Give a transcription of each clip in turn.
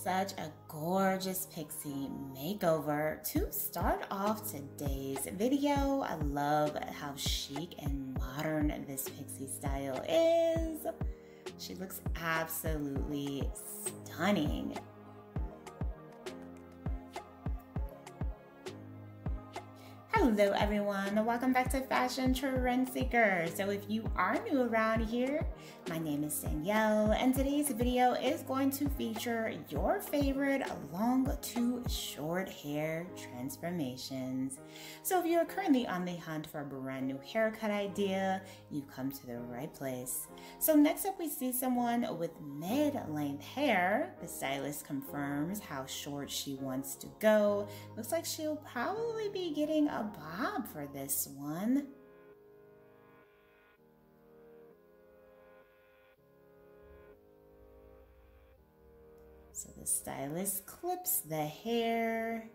Such a gorgeous pixie makeover to start off today's video. I love how chic and modern this pixie style is. She looks absolutely stunning. Hello everyone, welcome back to Fashion Trend Seeker. So if you are new around here, my name is Danielle and today's video is going to feature your favorite long to short hair transformations. So if you're currently on the hunt for a brand new haircut idea, you've come to the right place. So next up we see someone with mid-length hair. The stylist confirms how short she wants to go. Looks like she'll probably be getting a bob for this one. So the stylist clips the hair.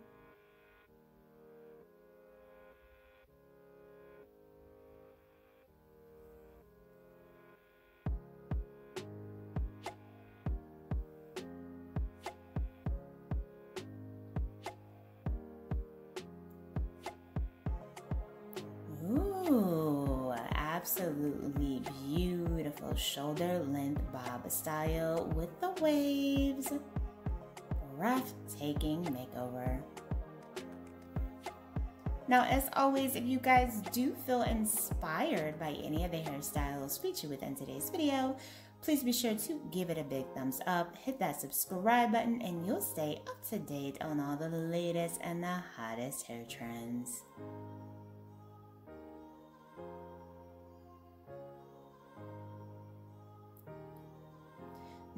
Ooh, absolutely beautiful shoulder length bob style with the waves. Breathtaking makeover. Now, as always, if you guys do feel inspired by any of the hairstyles featured within today's video, please be sure to give it a big thumbs up, hit that subscribe button, and you'll stay up to date on all the latest and the hottest hair trends.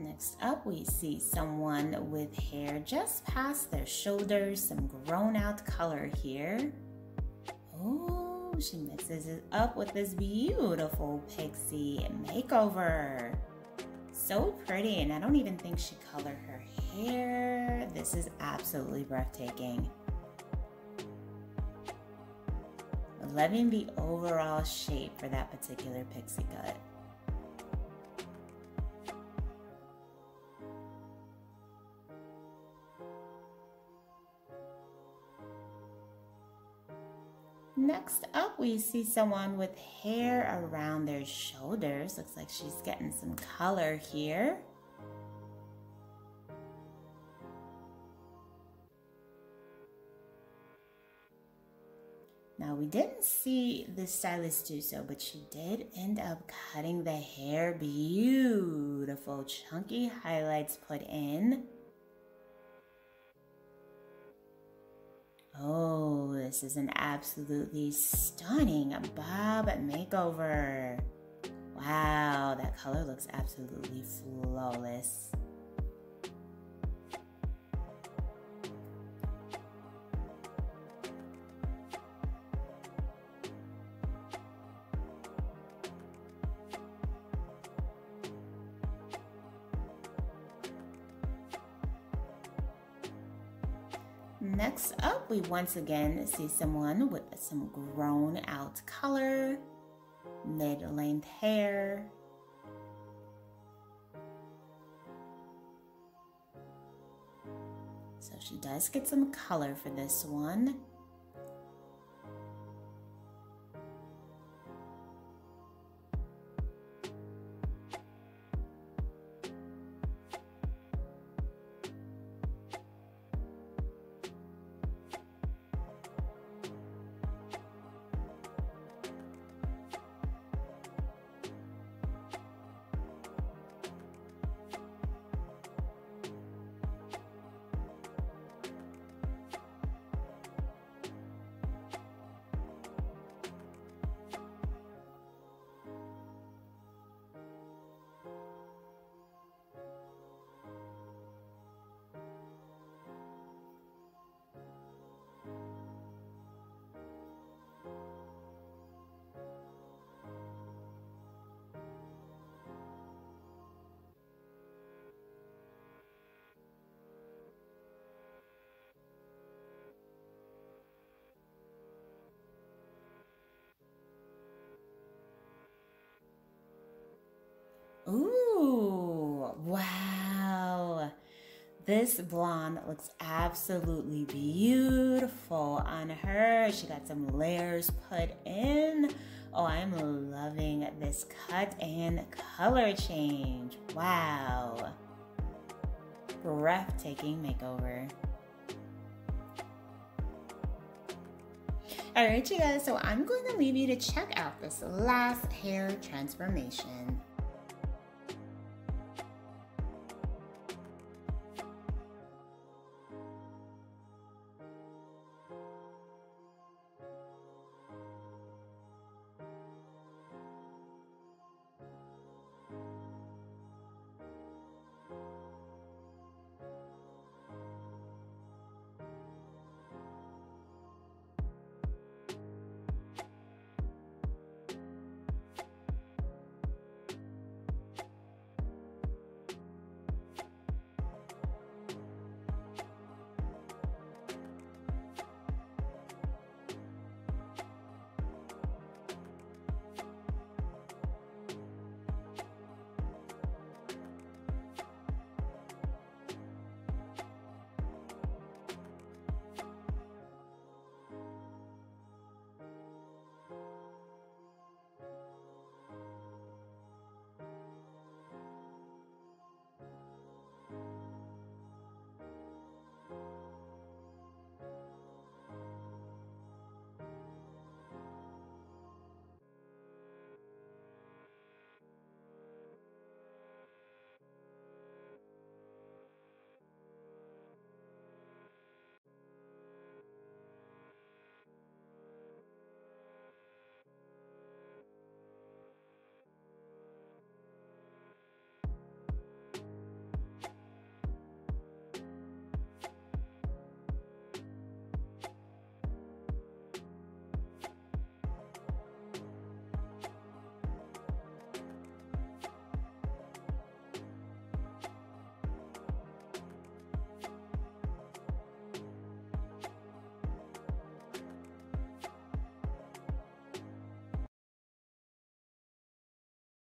Next up, we see someone with hair just past their shoulders, some grown out color here. Oh, she mixes it up with this beautiful pixie makeover. So pretty, and I don't even think she colored her hair. This is absolutely breathtaking. Loving the overall shape for that particular pixie cut. Next up, we see someone with hair around their shoulders. Looks like she's getting some color here. Now, we didn't see the stylist do so, but she did end up cutting the hair. Beautiful chunky highlights put in. Oh, this is an absolutely stunning bob makeover. Wow, that color looks absolutely flawless. Next up, we once again see someone with some grown out color, mid-length hair. So she does get some color for this one. This blonde looks absolutely beautiful on her. She got some layers put in. Oh, I'm loving this cut and color change. Wow. Breathtaking makeover. All right, you guys, so I'm going to leave you to check out this last hair transformation.